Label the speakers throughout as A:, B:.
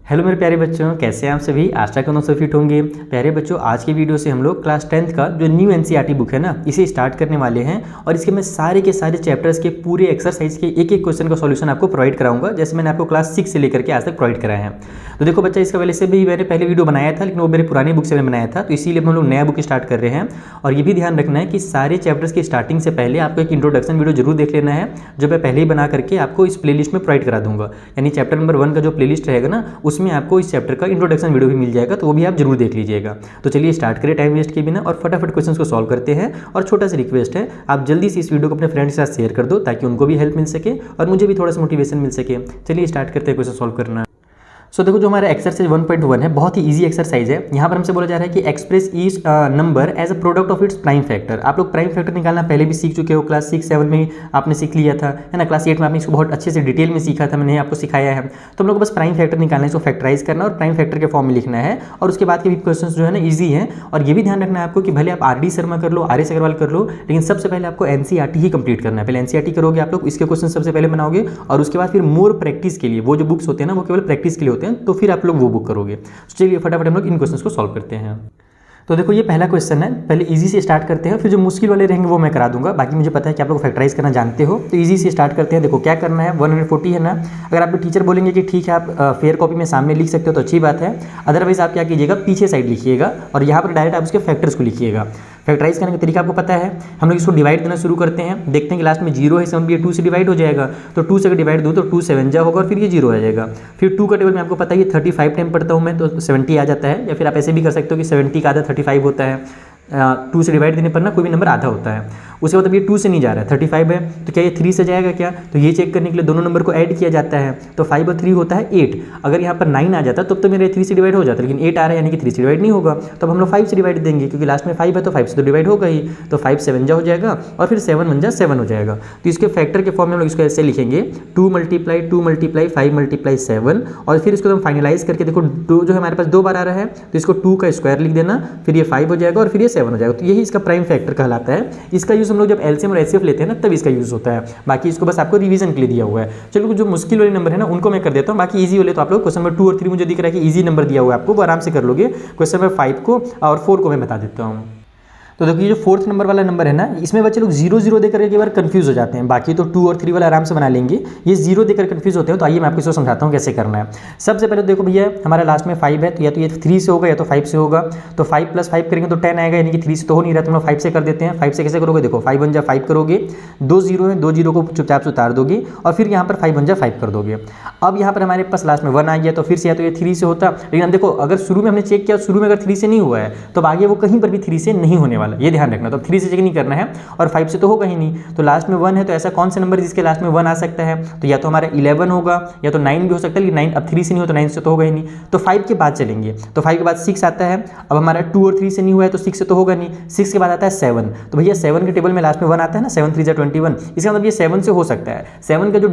A: Hello मेरे प्यारे बच्चों, कैसे हैं आप सभी। आशा करता हूं सब फिट होंगे। प्यारे बच्चों, आज की वीडियो से हम लोग क्लास 10th का जो न्यू एनसीईआरटी बुक है ना, इसे स्टार्ट करने वाले हैं और इसके मैं सारे के सारे चैप्टर्स के पूरे एक्सरसाइज के एक एक क्वेश्चन का सॉल्यूशन आपको प्रोवाइड कराऊंगा, जैसे मैंने आपको क्लास 6 से लेकर के आज तक प्रोवाइड कराया है। तो देखो बच्चा, इसका पहले से भी मैंने पहले वीडियो बनाया था, लेकिन वो मेरे पुरानी बुक से मैंने बनाया था, तो इसीलिए हम लोग नया बुक स्टार्ट कर रहे हैं। और ये भी ध्यान रखना है कि सारे चैप्टर्स की स्टार्टिंग से पहले आपको एक इंट्रोडक्शन वीडियो जरूर देख लेना है, जो मैं पहले ही बना करके आपको इस प्लेलिस्ट में प्रोवाइड करा दूंगा। यानी चैप्टर नंबर 1 का जो प्लेलिस्ट रहेगा ना, उसमें आपको इस चैप्टर का इंट्रोडक्शन वीडियो भी मिल जाएगा, तो वो भी आप जरूर देख लीजिएगा। तो चलिए स्टार्ट करें टाइम वेस्ट के बिना और फटाफट क्वेश्चंस को सॉल्व करते हैं। और छोटा सा रिक्वेस्ट है, आप जल्दी से इस वीडियो को अपने फ्रेंड्स के साथ शेयर कर दो, ताकि उनको भी हेल्प मिल सके और मुझे भी थोड़ा सा मोटिवेशन मिल सके। चलिए स्टार्ट करते हैं क्वेश्चन सॉल्व करना। सो देखो, जो हमारा एक्सरसाइज 1.1 है, बहुत ही इजी एक्सरसाइज है। यहाँ पर हमसे बोला जा रहा है कि express each number as a product of its prime factor. आप लोग प्राइम फैक्टर निकालना पहले भी सीख चुके हो, क्लास 6-7 में आपने सीख लिया था, है ना। क्लास 8 में आपने इसको बहुत अच्छे से डिटेल में सीखा था, मैंने आपको सिखाया है। तो हम लोग को बस प्राइम फैक्टर निकालना है, इसको फैक्टराइज करना और प्राइम फैक्टर के फॉर्म में लिखना है। और उसके बाद के भी क्वेश्चन जो है ना ईजी हैं। और ये भी ध्यान रखना है आपको कि भले आप RD शर्मा कर लो, RS अग्रवाल कर लो, लेकिन सबसे पहले आपको NCERT ही कंप्लीट करना है। पहले NCERT करोगे आप लोग, इसके क्वेश्चन सबसे पहले बनाओगे, और उसके बाद फिर मोर प्रैक्टिस के लिए वो जो बुक्स होते हैं ना, वो केवल प्रैक्टिस के लिए होते हैं, तो फिर आप लोग वो बुक करोगे। तो चलिए फटाफट हम लोग इन क्वेश्चंस को सॉल्व करते हैं। तो देखो, ये पहला क्वेश्चन है, पहले इजी से स्टार्ट करते हैं, फिर जो मुश्किल वाले रहेंगे वो मैं करा दूंगा। बाकी मुझे पता है कि आप लोग फैक्टराइज करना जानते हो, तो इजी से स्टार्ट करते हैं। देखो क्या करना है, 140 है ना। अगर आपके टीचर बोलेंगे कि ठीक है आप फेयर कॉपी में सामने लिख सकते हो तो अच्छी बात है, अदरवाइज आप क्या कीजिएगा, पीछे साइड लिखिएगा और यहाँ पर डायरेक्ट आप उसके फैक्टर्स को लिखिएगा। फैक्टराइज करने का तरीका आपको पता है। हम लोग इसको डिवाइड देना शुरू करते हैं, देखते हैं कि लास्ट में 0 है, 7 भी है, 2 से डिवाइड हो जाएगा। तो 2 से अगर डिवाइड दूँ तो 2 7 जा होगा और फिर ये 0 आ जाएगा। फिर 2 का टेबल में आपको पता है ये 35 टाइम पढ़ता हूँ मैं, तो 70 आ जाता है। या फिर आप ऐसे भी कर सकते हो कि 70 का आधा 35 होता है। 2 से डिवाइड देने पर ना कोई भी नंबर आधा होता है। उसके बाद अब ये 2 से नहीं जा रहा है, 35 है, तो क्या ये 3 से जाएगा क्या? तो ये चेक करने के लिए दोनों नंबर को ऐड किया जाता है। तो 5 और 3 होता है 8। अगर यहाँ पर 9 आ जाता तब तो मेरे 3 से डिवाइड हो जाता, लेकिन 8 आ रहा है यानी कि 3 से डिवाइड नहीं होगा। तो हम लोग 5 से डिवाइड देंगे, क्योंकि लास्ट में 5 है तो 5 से तो डिवाइड होगा ही। तो 5 7 जा हो जाएगा और फिर 7 1 जा 7 हो जाएगा। तो इसके फैक्टर के फॉर्म में हम लोग इसको ऐसे लिखेंगे, 2 × 5 × 7। और फिर इसको हम फाइनलाइज करके देखो, जो हमारे पास 2 बार आ रहा है, तो इसको 2 का स्क्वायर लिख देना, फिर ये 5 हो जाएगा और फिर ये 7 हो जाएगा। तो यही इसका प्राइम फैक्टर कहलाता है। इसका यूज़ हम लोग जब LCM और HCF लेते हैं ना, तब इसका यूज़ होता है। बाकी इसको बस आपको रिवीजन के लिए दिया हुआ है। चलो, जो मुश्किल वाले नंबर है ना, उनको मैं कर देता हूँ। बाकी इजी वाले तो आप लोग क्वेश्चन नंबर 2 और 3 मुझे दिख रहा है कि इजी नंबर दिया हुआ है आपको, वो आराम से कर लोगे। क्वेश्चन नंबर 5 को और 4 को मैं बता देता हूँ। तो देखिए, जो 4th नंबर वाला नंबर है ना, इसमें बच्चे लोग 0 0 देकर के बार कंफ्यूज हो जाते हैं। बाकी तो 2 और 3 वाला आराम से बना लेंगे, ये 0 देकर कंफ्यूज होते हैं। तो आइए मैं आपको इसको समझाता हूँ कैसे करना है। सबसे पहले देखो भैया, हमारा लास्ट में 5 है, तो या तो ये 3 से होगा या तो 5 से होगा। तो 5 + 5 करेंगे तो 10 आएगा, यानी कि 3 से तो हो नहीं रहा, तो हम लोग 5 से कर देते हैं। 5 से कैसे करोगे, देखो 5 1 जा 5 करोगे, 2 0 है, 2 0 को चुपचाप से उतार दोगे और फिर यहाँ पर 5 1 जा 5 कर दोगे। अब यहाँ पर हमारे पास लास्ट में 1 आ गया, तो फिर से या तो ये 3 से होता, लेकिन हम देखो अगर शुरू में हमने चेक किया, शुरू में अगर 3 से नहीं हुआ है तो आगे वो कहीं पर भी 3 से नहीं होने वाला, ये ध्यान रखना। तो 3 से चेक नहीं करना है और 5 से तो होगा ही नहीं। तो लास्ट में 1 है, तो ऐसा कौन सा नंबर जिसके लास्ट में 1 आ सकता है? तो या तो हमारा 11 होगा या तो 9 भी हो सकता है, लेकिन 9 अब 3 से नहीं हो तो 9 से तो होगा ही नहीं। तो 5 के बाद चलेंगे, तो 5 के बाद 6 आता है। अब हमारा 2 और 3 से नहीं हुआ है तो 6 से तो होगा नहीं। 6 के बाद आता है 7। तो भैया 7 के टेबल में लास्ट में 1 आता है ना, 7 3 जा 21। इसका मतलब ये 7 से हो सकता है। 7 का जो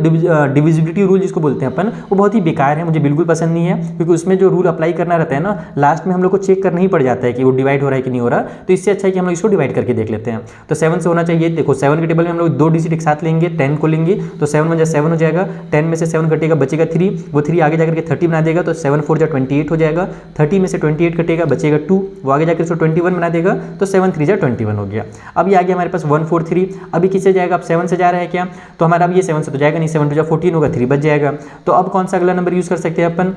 A: डिविजिबिलिटी रूल जिसको बोलते हैं अपन, वो बहुत ही बेकार है, मुझे बिल्कुल पसंद नहीं है, क्योंकि उसमें जो रूल अप्लाई करना रहता है ना, लास्ट में हम लोग को चेक करना ही पड़ जाता है कि वो डिवाइड हो रहा है कि नहीं हो रहा। तो इससे अच्छा है कि हम लोग इसको डिवाइड करके देख लेते हैं। तो 7 से होना चाहिए। देखो 7 के टेबल में हम लोग 2 डिजिट एक साथ लेंगे, 10 को लेंगे, तो 7 1 जा 7 हो जाएगा। 10 में से 7 कटेगा, बचेगा 3, वो 3 आगे जाकर के 30 बना देगा, तो 7 4 जा 28 हो जाएगा। 30 में से 28 कटेगा, बचेगा 2, वो आगे जाकर इसको 21 बना देगा, तो 7 3 जा 21 हो गया। अब ये आगे हमारे पास 1 4 3। अभी किससे जाएगा, अब 7 से जा रहा है क्या? तो हमारा अब ये 7 से तो जाएगा नहीं, 7 2 जा 14 होगा, 3 बच जाएगा। तो अब कौन सा अगला नंबर यूज़ कर सकते हैं अपन?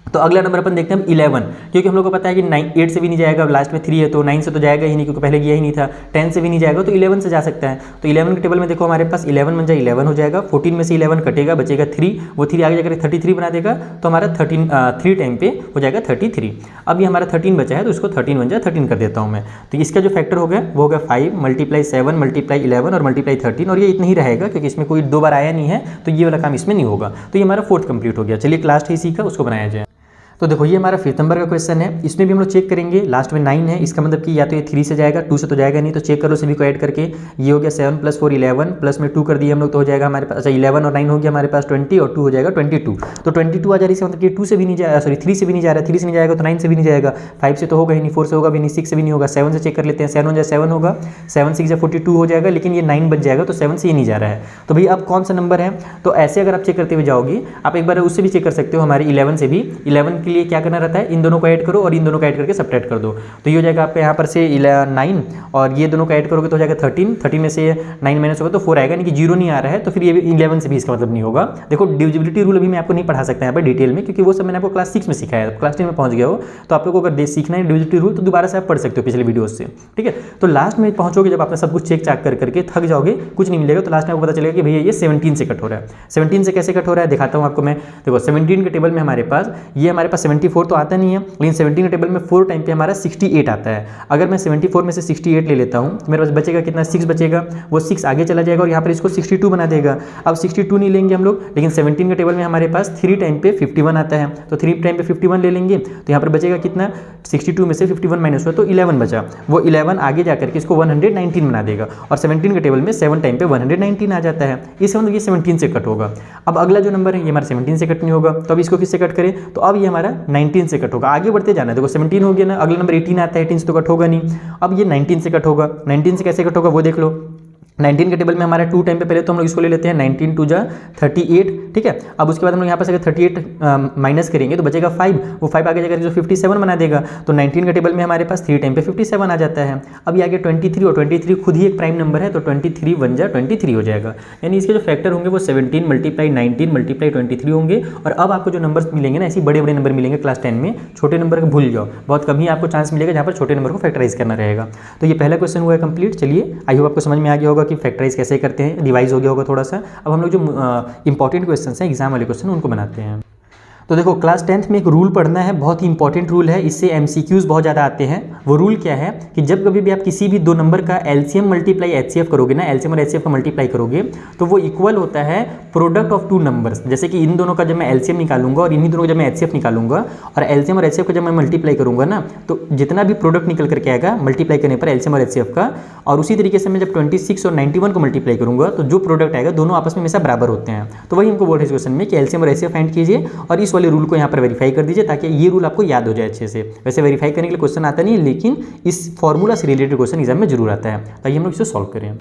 A: तो अगला नंबर अपन देखते हैं 11, क्योंकि हम लोग को पता है कि 8 से भी नहीं जाएगा, लास्ट में 3 है, तो 9 से तो जाएगा ही नहीं, क्योंकि पहले गया ही नहीं था। 10 से भी नहीं जाएगा, तो 11 से जा सकता है। तो 11 के टेबल में देखो हमारे पास 11 1 जा 11 हो जाएगा। 14 में से 11 कटेगा, बचेगा 3, वो 3 आगे जाकर 33 बना देगा, तो हमारा 3 टाइम पे हो जाएगा 33। अब ये हमारा 13 बचा है, तो इसको 13 1 जा 13 कर देता हूँ मैं। तो इसका जो फैक्टर हो गया वो होगा 5 × 7 × 11 और × 13, और ये इतना ही रहेगा, क्योंकि इसमें कोई 2 बार आया नहीं है, तो ये वाला काम इसमें नहीं होगा। तो ये हमारा 4th कंप्लीट हो गया। चलिए लास्ट है इसी का, उसको बनाया जाए। तो देखो ये हमारा 5th नंबर का क्वेश्चन है। इसमें भी हम लोग चेक करेंगे, लास्ट में 9 है, इसका मतलब कि या तो ये 3 से जाएगा, 2 से तो जाएगा नहीं, तो चेक करो सभी को ऐड करके। ये हो गया 7 + 4 11, प्लस में 2 कर दिए हम लोग तो हो जाएगा हमारे पास, अच्छा 11 और 9 हो गया हमारे पास 20 और 2 हो जाएगा 22। तो 22 आ जा रही है, मतलब कि 2 से भी नहीं जाएगा, सॉरी 3 से भी नहीं जा रहा है, 3 से नहीं जाएगा तो 9 से भी नहीं जाएगा, 5 से तो होगा ही नहीं, 4 से होगा भी नहीं, 6 से भी नहीं होगा, 7 से चेक कर लेते हैं। 7 हो जाए 7 होगा, 7 6 42 हो जाएगा, लेकिन ये 9 बच जाएगा तो 7 से ये नहीं जा रहा है। तो भाई अब कौन सा नंबर है, तो ऐसे अगर आप चेक करते हुए जाओगे, आप एक बार उससे भी चेक कर सकते हो, हमारे 11 से भी। 11 के लिए क्या करना रहता है, इन दोनों को ऐड करो और इन दोनों को ऐड करके सब्ट्रैक्ट कर दो, तो ये हो जाएगा आपका यहाँ पर से 9 और ये दोनों को ऐड करोगे तो हो जाएगा 13। 13 में से 9 माइनस होगा तो 4 आएगा, यानी कि 0 नहीं आ रहा है, तो फिर ये 11 से भी इसका मतलब नहीं होगा। देखो डिविजिबिलिटी रूल अभी मैं आपको नहीं पढ़ा सकता यहाँ पर डिटेल में, क्योंकि वो सब मैंने आपको क्लास 6 में सिखाया है, क्लास 10 में पहुँच गया हो, तो आप लोगों को अगर सीखना है डिविजिबिलिटी रूल तो दोबारा से आप पढ़ सकते हो पिछले वीडियो से, ठीक है। तो लास्ट में पहुँचोगे जब आपने सब कुछ चेक चाक करके थक जाओगे, कुछ नहीं मिलेगा, तो लास्ट में आपको पता चलेगा कि भैया ये 17 से कट हो रहा है। 17 से कैसे कट हो रहा है दिखाता हूँ आपको मैं। देखो 17 के टेबल में हमारे पास 74 तो आता नहीं है, लेकिन 17 के टेबल में 4 टाइम पे हमारा 68 आता है। अगर मैं 74 में से 68 ले लेता हूँ तो मेरे पास बचेगा कितना, 6 बचेगा, वो 6 आगे चला जाएगा और यहाँ पर इसको 62 बना देगा। अब 62 नहीं लेंगे हम लोग, लेकिन 17 के टेबल में हमारे पास 3 टाइम पे 51 आता है, तो 3 टाइम पे 51 ले लेंगे, तो यहाँ पर बचेगा कितना, 62 में से 51 माइनस हुआ तो 11 बचा। वो 11 आगे जाकर के इसको 119 बना देगा, और 17 के टेबल में 7 टाइम पे 119 आ जाता है, इस मतलब ये 17 से कट होगा। अब अगला जो नंबर है ये हमारा 17 से कट नहीं होगा, तो अब इसको किससे कट करें, तो अब ये हमारा 19 से कट होगा। आगे बढ़ते जाना है, देखो 17 हो गया ना, अगला नंबर 18 आता है, 18 से तो कट होगा नहीं, अब ये 19 से कट होगा। 19 से कैसे कट होगा वो देख लो। 19 के टेबल में हमारा 2 टाइम पे पहले तो हम लोग इसको ले लेते हैं, 19 2 जा 38, ठीक है। अब उसके बाद हम लोग यहाँ पर से 38 माइनस करेंगे तो बचेगा 5, वो 5 आगे जाकर जो 57 बना देगा, तो 19 के टेबल में हमारे पास 3 टाइम पे 57 आ जाता है। अब ये आगे 23, और 23 खुद ही एक प्राइम नंबर है, तो 23 1 जा 23 हो जाएगा, यानी इसके जो फैक्टर होंगे वो 17 × 19 × 23 होंगे। और अब आपको जो नंबर्स मिलेंगे ना, ऐसे बड़े बड़े नंबर मिलेंगे क्लास 10 में, छोटे नंबर को भूल जाओ, बहुत कम ही आपको चांस मिलेगा जहाँ पर छोटे नंबर को फैक्टराइज करना रहेगा। तो ये पहला क्वेश्चन हुआ है कंप्लीट। चलिए आई होप आपको समझ में आ गया होगा कि फैक्टराइज कैसे करते हैं, रिवाइज हो गया होगा थोड़ा सा। अब हम लोग जो इंपॉर्टेंट क्वेश्चन हैं, एग्जाम वाले क्वेश्चन, उनको बनाते हैं। तो देखो क्लास 10th में एक रूल पढ़ना है, बहुत ही इंपॉर्टेंट रूल है, इससे MCQs बहुत ज़्यादा आते हैं। वो रूल क्या है कि जब कभी भी आप किसी भी दो नंबर का LCM मल्टीप्लाई HCF करोगे ना, LCM और HCF का मल्टीप्लाई करोगे तो वो इक्वल होता है प्रोडक्ट ऑफ 2 नंबर्स। जैसे कि इन दोनों का जब मैं LCM निकालूंगा और इन्हीं दोनों का जब मैं HCF निकालूंगा, और LCM और HCF का जब मैं मल्टीप्लाई करूंगा ना, तो जितना भी प्रोडक्ट निकल करके आएगा मल्टीप्लाई करने पर LCM और HCF का, और उसी तरीके से मैं जब 26 और 91 को मल्टीप्लाई करूंगा तो जो प्रोडक्ट आएगा दोनों आपस में हमेशा बराबर होते हैं। तो वही हमको बोल रहे हैं इस क्वेश्चन में कि LCM और HCF फाइंड कीजिए और इस वाले रूल को यहाँ पर वेरीफाई कर दीजिए, ताकि ये रूल आपको याद हो जाए अच्छे से। वैसे वेरीफाई करने के लिए क्वेश्चन आता नहीं है, लेकिन इस फॉर्मूला से रिलेटेड क्वेश्चन एग्जाम में जरूर आता है, ताकि हम लोग इसे सॉल्व करें।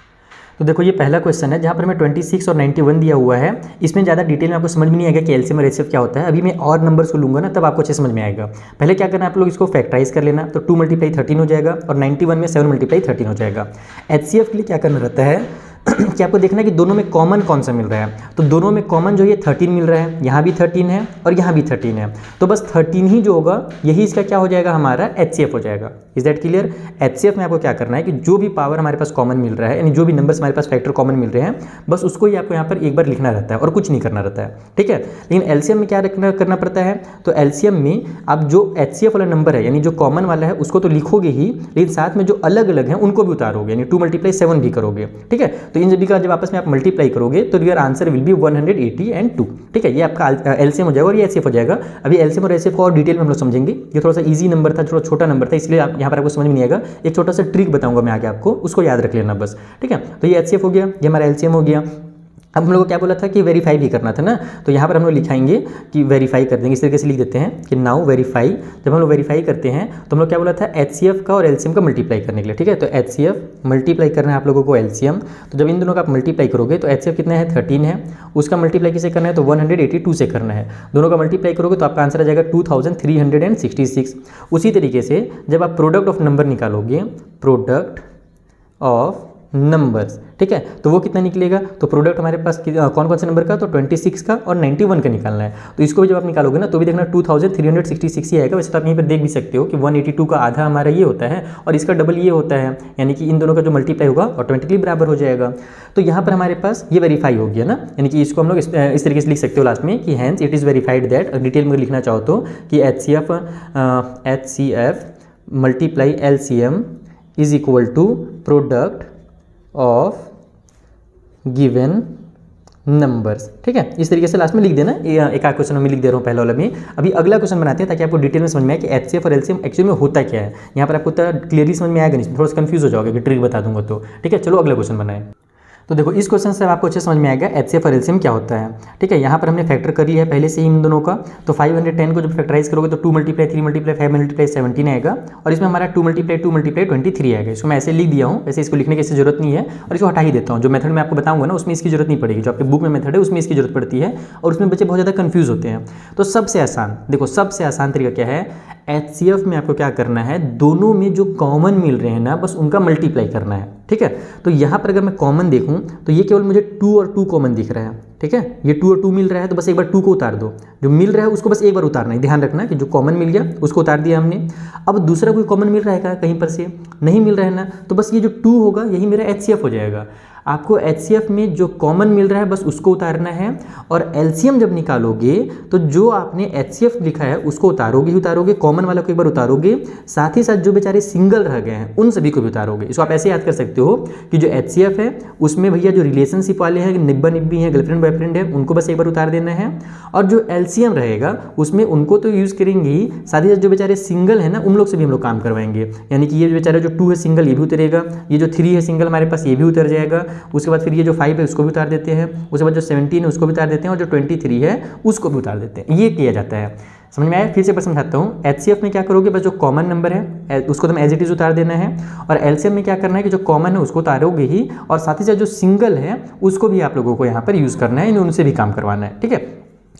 A: तो देखो ये पहला क्वेश्चन है जहाँ पर मैं 26 और 91 दिया हुआ है। इसमें ज़्यादा डिटेल में आपको समझ में नहीं आएगा कि LCM और HCF क्या होता है। अभी मैं और नंबर्स को लूंगा ना, तब आपको अच्छे समझ में आएगा। पहले क्या करना है, आप लोग इसको फैक्टराइज कर लेना, तो 2 × 13 हो जाएगा, और 91 में 7 × 13 हो जाएगा। HCF के लिए क्या करना रहता है कि आपको देखना है कि दोनों में कॉमन कौन सा मिल रहा है, तो दोनों में कॉमन जो ये 13 मिल रहा है, यहाँ भी 13 है और यहाँ भी 13 है, तो बस 13 ही जो होगा यही इसका क्या हो जाएगा, हमारा HCF हो जाएगा। Is that clear. HCF में आपको क्या करना है कि जो भी पावर हमारे पास कॉमन मिल रहा है, यानी जो भी नंबर्स हमारे पास फैक्टर कॉमन मिल रहे हैं, बस उसको ही आपको यहाँ पर एक बार लिखना रहता है और कुछ नहीं करना रहता है, ठीक है। लेकिन LCM में क्या करना पड़ता है, तो LCM में आप जो HCF वाला नंबर है, यानी जो कॉमन वाला है, उसको तो लिखोगे ही, लेकिन साथ में जो अलग अलग हैं उनको भी उतारोगे, यानी 2 × 7 भी करोगे, ठीक है। तो इन सभी का जब आपस में आप मल्टीप्लाई करोगे तो your answer will be 180 and 2, ठीक है। ये आपका LCM हो जाएगा और ये HCF हो जाएगा। अभी LCM और HCF को और डिटेल में हम लोग समझेंगे। ये थोड़ा सा इजी नंबर था, थोड़ा छोटा नंबर था, इसलिए आप यहाँ पर आपको समझ में नहीं आएगा। एक छोटा सा ट्रिक बताऊंगा मैं आगे आपको, उसको याद रख लेना बस, ठीक है। तो ये HCF हो गया, ये हमारा LCM हो गया। अब हम लोग को क्या बोला था कि वेरीफाई भी करना था ना, तो यहाँ पर हम लोग लिखाएंगे कि वेरीफाई कर देंगे। इस तरीके से लिख देते हैं कि नाउ वेरीफाई। जब हम लोग वेरीफाई करते हैं तो हम लोग क्या बोला था, HCF का और LCM का मल्टीप्लाई करने के लिए, ठीक है। तो HCF मल्टीप्लाई करना है आप लोगों को LCM, तो जब इन दोनों का आप मल्टीप्लाई करोगे तो HCF कितना है, 13 है, उसका मल्टीप्लाई किसे करना है, तो 182 से करना है। दोनों का मल्टीप्लाई करोगे तो आपका आंसर आ जाएगा 2366। उसी तरीके से जब आप प्रोडक्ट ऑफ नंबर निकालोगे, प्रोडक्ट ऑफ नंबर्स, ठीक है, तो वो कितना निकलेगा, तो प्रोडक्ट हमारे पास कौन कौन से नंबर का, तो 26 का और 91 का निकालना है। तो इसको भी जब आप निकालोगे ना तो भी देखना 2366 ही आएगा। वैसे तो आप यहीं पर देख भी सकते हो कि 182 का आधा हमारा ये होता है और इसका डबल ये होता है, यानी कि इन दोनों का जो मल्टीप्लाई होगा ऑटोमेटिकली बराबर हो जाएगा। तो यहाँ पर हमारे पास ये वेरीफाई हो गया ना, यानी कि इसको हम लोग इस तरीके से लिख सकते हो लास्ट में कि hence it is verified that, detail में लिखना चाहो तो कि HCF multiply LCM is equal to product of given numbers. ठीक है, इस तरीके से लास्ट में लिख देना। एक आध क्वेश्चन में लिख दे रहा हूँ पहले वाला में। अभी अगला क्वेश्चन बनाते हैं ताकि आपको डिटेल में समझ में आए कि एचसीएफ और एलसीएम एक्चुअली में होता क्या है। यहाँ पर आपको क्लियरली समझ में आएगा नहीं, थोड़ा सा कंफ्यूज हो जाओगे कि ट्रिक बता दूंगा तो। ठीक है, चलो अगला क्वेश्चन बनाए। तो देखो इस क्वेश्चन से आपको अच्छे समझ में आएगा एचसीएफ और एलसीएम क्या होता है। ठीक है, यहाँ पर हमने फैक्टर कर लिया है पहले से ही इन दोनों का। तो 510 को जब फैक्टराइज करोगे तो 2 × 3 × 5 × 17 आएगा, और इसमें हमारा 2 × 2 × 23 आएगा। इसको मैं ऐसे लिख दिया हूँ, वैसे इसको लिखने की जरूरत नहीं है, और इसको हटा ही देता हूँ। जो मेथड मैं आपको बताऊंगा ना उसमें इसकी जरूरत नहीं पड़ेगी, जो आपके बुक में मेथड है उसमें इसकी जरूरत पड़ती है, और उसमें बच्चे बहुत ज़्यादा कन्फ्यूज होते हैं। तो सबसे आसान देखो, सबसे आसान तरीका क्या है, एचसीएफ में आपको क्या करना है, दोनों में जो कॉमन मिल रहे हैं ना बस उनका मल्टीप्लाई करना है। ठीक है, तो यहाँ पर अगर मैं कॉमन देखूँ तो ये केवल मुझे 2 और 2 कॉमन दिख रहा है। ठीक है, ये 2 और 2 मिल रहा है तो बस एक बार 2 को उतार दो, जो मिल रहा है उसको बस एक बार उतारना है। ध्यान रखना कि जो कॉमन मिल गया उसको उतार दिया हमने। अब दूसरा कोई कॉमन मिल रहा है क्या, कहीं पर से नहीं मिल रहा है ना, तो बस ये जो 2 होगा यही मेरा एचसीएफ हो जाएगा। आपको एचसीएफ में जो कॉमन मिल रहा है बस उसको उतारना है, और एलसीएम जब निकालोगे तो जो आपने एचसीएफ लिखा है उसको उतारोगे ही उतारोगे, कॉमन वाला को एक बार उतारोगे, साथ ही साथ जो बेचारे सिंगल रह गए हैं उन सभी को भी उतारोगे। इसको आप ऐसे याद कर सकते हो कि जो एचसीएफ है उसमें भैया जो रिलेशनशिप वाले हैं, निब्बा निब्बी हैं, गर्लफ्रेंड बॉयफ्रेंड है, उनको बस एक बार उतार देना है, और जो एलसीएम रहेगा उसमें उनको तो यूज़ करेंगे ही, साथ ही साथ जो बेचारे सिंगल है ना उन लोग से भी हम लोग काम करवाएंगे। यानी कि ये बेचारा जो 2 है सिंगल ये भी उतरेगा, ये जो 3 है सिंगल हमारे पास ये भी उतर जाएगा, उसके बाद फिर ये जो 5 है उसको भी उतार देते हैं, उसके बाद जो 17 है उसको भी उतार देते हैं, और जो 23 है उसको भी उतार देते हैं। ये किया जाता है, समझ में आया। फिर से समझाता हूँ। एचसीएफ में क्या करोगे, बस जो कॉमन नंबर है उसको तो एज इट इज उतार देना है, और एलसीएम में क्या करना है कि जो कॉमन है उसको उतारोगे ही, और साथ ही साथ जो सिंगल है उसको भी आप लोगों को यहाँ पर यूज़ करना है, उनसे भी काम करवाना है। ठीक है,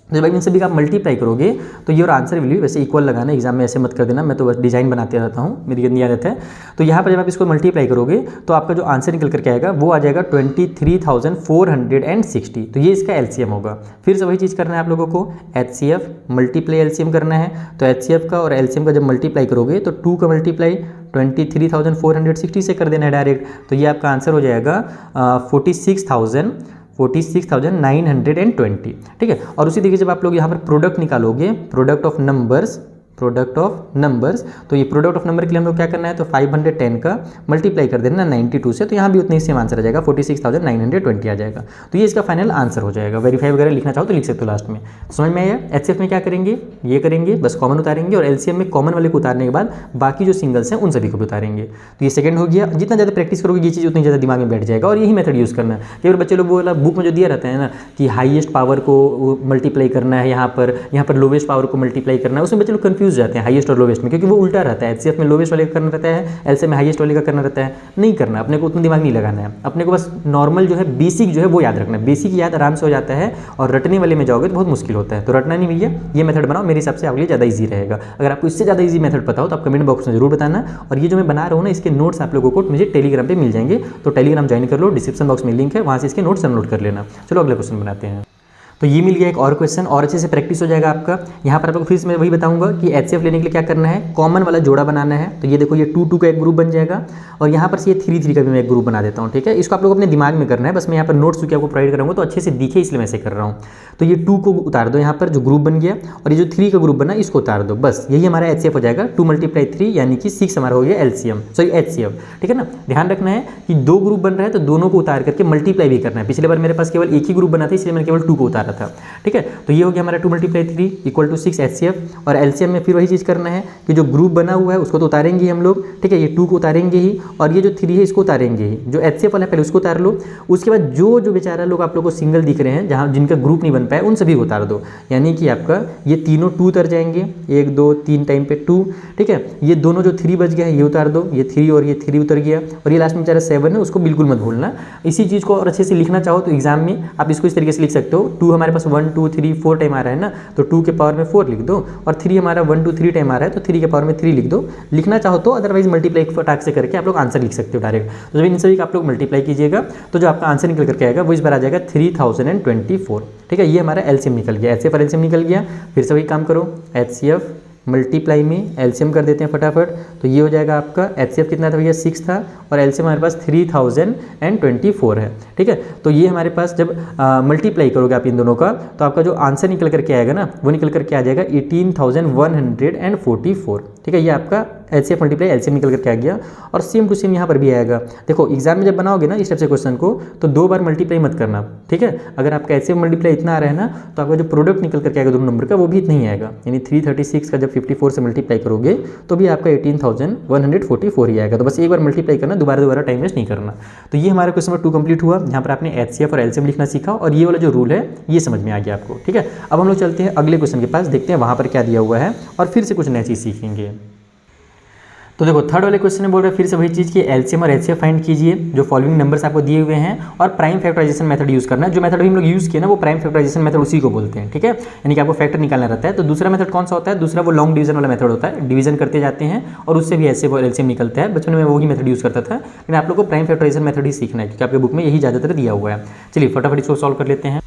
A: जब इन सभी का आप मल्टीप्लाई करोगे तो ये और आंसर वैल्यू वैसे इक्वल लगाना, एग्जाम में ऐसे मत कर देना, मैं तो बस डिजाइन बनाते रहता हूँ, मेरी गंदी आदत है। तो यहाँ पर जब आप इसको मल्टीप्लाई करोगे तो आपका जो आंसर निकल करके आएगा वो आ जाएगा 23,460। तो ये इसका एलसीएम होगा। फिर से वही चीज़ करना है आप लोगों को, एचसीएफ मल्टीप्लाई एलसीएम करना है। तो एचसीएफ का और एलसीएम का जब मल्टीप्लाई करोगे तो 2 का मल्टीप्लाई 23,460 से कर देना है डायरेक्ट, तो ये आपका आंसर हो जाएगा 46,920। ठीक है, और उसी तरीके जब आप लोग यहाँ पर प्रोडक्ट निकालोगे, प्रोडक्ट ऑफ नंबर्स, तो ये प्रोडक्ट ऑफ नंबर के लिए हम लोग क्या करना है, तो 510 का मल्टीप्लाई कर देना 92 से, तो यहाँ भी उतना ही सेम आंसर आ जाएगा, 46,920 आ जाएगा। तो ये इसका फाइनल आंसर हो जाएगा। वेरीफाई वगैरह लिखना चाहो तो लिख सकते हो लास्ट में। समझ में आया। एचसीएफ में क्या करेंगे, ये करेंगे, बस कॉमन उतारेंगे, और एलसीएम में कॉमन वाले को उतारने के बाद बाकी जो सिंगल्स हैं उन सभी को भी उतारेंगे। तो ये सेकंड हो गया। जितना ज़्यादा प्रैक्टिस करोगे ये चीज़ उतनी ज़्यादा दिमाग में बैठ जाएगा, और यही मेथड यूज़ करना है। कई बार बच्चे लोग बोला बुक में जो दिया रहता है ना कि हाईएस्ट पावर को मल्टीप्लाई करना है, यहाँ पर लोवेस्ट पावर को मल्टीप्लाई करना है, उसमें बच्चे लोग कंफ्यूज जाते हैं हाईएस्ट और लोवेस्ट में, क्योंकि वो उल्टा रहता है। एचसीएफ में लोवेस्ट वाले का करना रहता है, एलसीएम में हाईएस्ट वाले का करना रहता है। नहीं करना, अपने को उतना दिमाग नहीं लगाना है, अपने को बस नॉर्मल जो है बेसिक जो है वो याद रखना है। बेसिक याद आराम से हो जाता है, और रटने वाले में जाओगे तो बहुत मुश्किल होता है। तो रटना नहीं भैया, ये मेथड बनाओ, मेरे हिसाब से आपके लिए ज़्यादा ईजी रहेगा। अगर आपको इससे ज़्यादा ईजी मेथड पता हो तो आप कमेंट बॉक्स में जरूर बताना। और ये जो मैं बना रहा हूँ ना इसके नोट्स आप लोगों को मुझे टेलीग्राम पे मिल जाएंगे, तो टेलीग्राम ज्वाइन कर लो, डिस्क्रिप्शन बॉक्स में लिंक है, वहाँ से इसके नोट्स डाउनलोड कर लेना। चलो अगला क्वेश्चन बनाते हैं। तो ये मिल गया एक और क्वेश्चन, और अच्छे से प्रैक्टिस हो जाएगा आपका। यहाँ पर आपको फिर से मैं वही बताऊंगा कि एचसीएफ लेने के लिए क्या करना है, कॉमन वाला जोड़ा बनाना है। तो ये देखो ये 2 2 का एक ग्रुप बन जाएगा, और यहाँ पर से ये 3 3 का भी मैं एक ग्रुप बना देता हूँ। ठीक है, इसको आप लोग अपने दिमाग में करना है, बस मैं यहाँ पर नोट्स चूँकि आपको प्रोवाइड कराऊंगा तो अच्छे से दिखे इसलिए मैं ऐसे कर रहा हूँ। तो ये 2 को उतार दो यहाँ पर, जो ग्रुप बन गया, और ये जो 3 का ग्रुप बना इसको उतार दो, बस यही हमारा एचसीएफ हो जाएगा। 2 × 3 यानी कि 6 हमारा हो गया एलसीएम, सॉरी एचसीएफ। ठीक है ना, ध्यान रखना है कि 2 ग्रुप बन रहा है तो दोनों को उतार करके मल्टीप्लाई भी करना है। पिछले बार मेरे पास केवल एक ही ग्रुप बना था, इसलिए मैंने केवल 2 को उतारा था। ठीक है, तो ये हो गया हमारा 2 × 3 = 6 एचसीएफ। और एलसीएम में फिर वही चीज़ करना है कि जो ग्रुप बना हुआ है उसको तो उतारेंगे ही हम लोग। ठीक है, ये 2 को उतारेंगे ही, और ये जो 3 है इसको उतारेंगे ही। जो एचसीएफ वाला है पहले उसको उतार लो, उसके बाद जो बेचारा लोग आप लोग को सिंगल दिख रहे हैं, जहाँ जिनका ग्रुप नहीं बन पाया, उन सभी को उतार दो। यानी कि आपका ये तीनों 2 उतर जाएंगे, 1 2 3 टाइम पे 2। ठीक है, ये दोनों जो 3 बच गया है ये उतार दो, ये 3 और ये 3 उतर गया, और ये लास्ट में बेचारा 7 है, उसको बिल्कुल मत भूलना। इसी चीज़ को और अच्छे से लिखना चाहो तो एग्जाम में आप इसको इस तरीके से लिख सकते हो। 2 हमारे पास 1 2 3 4 टाइम आ रहा है ना, तो 2 के पावर में 4 लिख दो, और 3 हमारा 1 2 3 टाइम आ रहा है तो 3 के पावर में 3 लिख दो, लिखना चाहो तो। अदरवाइज मल्टीप्लाई फटाक से करके आप लोग आंसर लिख सकते हो डायरेक्ट। तो जब इन सभी का आप लोग मल्टीप्लाई कीजिएगा तो जो आपका आंसर निकल करके आएगा वो इस बार आ जाएगा 3024। ठीक है, ये हमारा एलसीएम निकल गया, एचसीएफ और एलसीएम निकल गया। फिर से वही काम करो, एचसीएफ मल्टीप्लाई में एलसीएम कर देते हैं फटाफट। तो ये हो जाएगा आपका एचसीएफ कितना था भैया, 6 था, और एलसीएम हमारे पास 3024 है। ठीक है, तो ये हमारे पास जब मल्टीप्लाई करोगे आप इन दोनों का तो आपका जो आंसर निकल करके आएगा ना वो निकल करके आ जाएगा 18,144। ठीक है, ये आपका HCF मल्टीप्लाई LCM निकल करके आ गया। और सेम टू सेम यहाँ पर भी आएगा। देखो एग्जाम में जब बनाओगे ना इस टाइप से क्वेश्चन को तो 2 बार मल्टीप्लाई मत करना, ठीक है। अगर आपका HCF मल्टीप्लाई इतना आ रहा है ना तो आपका जो प्रोडक्ट निकल करके आएगा दोनों नंबर का वो भी इतना ही आएगा, यानी 336 का जब 54 से मल्टीप्लाई करोगे तो भी आपका 18,144 ही आएगा। तो बस एक बार मल्टीप्लाई करना, दोबारा टाइम वेस्ट नहीं करना। तो ये हमारा क्वेश्चन नंबर 2 कंप्लीट हुआ। यहाँ पर आपने HCF और LCM लिखना सीखा और ये वाला जो रूल है ये समझ में आ गया आपको, ठीक है। अब हम लोग चलते हैं अगले क्वेश्चन के पास, देखते हैं वहाँ पर क्या दिया हुआ है और फिर से कुछ नई चीज़ सीखेंगे। तो देखो थर्ड वाले क्वेश्चन में बोल रहा है फिर से वही चीज़ कि LCM और HCF फाइंड कीजिए, जो फॉलोइंग नंबर्स आपको दिए हुए हैं और प्राइम फैक्टराइजेशन मेथड यूज़ करना है। जो मेथड हम लोग यूज़ किए ना वो प्राइम फैक्टराइजेशन मेथड उसी को बोलते हैं, ठीक है। यानी कि आपको फैक्टर निकालना रहता है। तो दूसरा मेथड कौन सा होता है? दूसरा वो लॉन्ग डिवीजन वाला मेथड होता है, डिवीजन करते जाते हैं और उससे भी HCF और LCM निकलता है। बचपन में वही मेथड यूज़ करता था, लेकिन आप लोग को प्राइम फैक्टराइजेशन मेथड ही सीखना है क्योंकि आपके बुक में यही ज़्यादातर दिया हुआ है। चलिए फटाफट इसको सॉल्व कर लेते हैं।